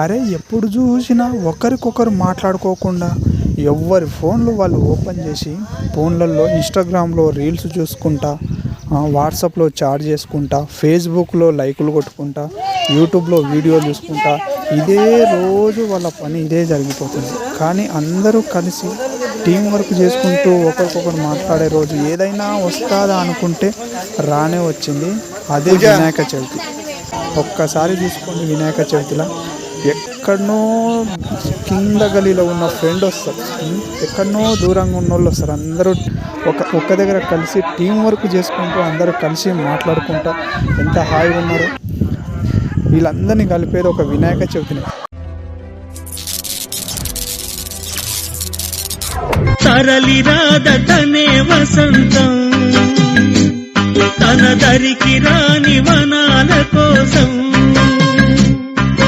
అరే ఎప్పుడు చూసినా ఒకరికొకరు మాట్లాడుకోకుండా ఎవరి ఫోన్లు వాళ్ళు ఓపెన్ చేసి ఫోన్లలో ఇన్స్టాగ్రామ్లో రీల్స్ చూసుకుంటా, వాట్సాప్లో చాట్ చేసుకుంటా, ఫేస్బుక్లో లైకులు కొట్టుకుంటా, యూట్యూబ్లో వీడియోలు చూసుకుంటా, ఇదే రోజు వాళ్ళ పని ఇదే జరిగిపోతుంది. కానీ అందరూ కలిసి టీం వర్క్ చేసుకుంటూ ఒకరికొకరు మాట్లాడే రోజు ఏదైనా వస్తుందా అనుకుంటే రానే వచ్చింది. అదే వినాయక చవితి. ఒక్కసారి తీసుకోండి, వినాయక చవితిలో ఎక్కడనో కింద గలీలో ఉన్న ఫ్రెండ్ వస్తారు, ఎక్కడనో దూరంగా ఉన్న వాళ్ళు వస్తారు. అందరూ ఒక్క దగ్గర కలిసి టీం వర్క్ చేసుకుంటూ అందరూ కలిసి మాట్లాడుకుంటూ ఎంత హాయిగా ఉన్నారో. వీళ్ళందరినీ కలిపేది ఒక వినాయక చవితిని. తరలిరాదటనే వసంతం, తన దరికి రాని వనాల కోసం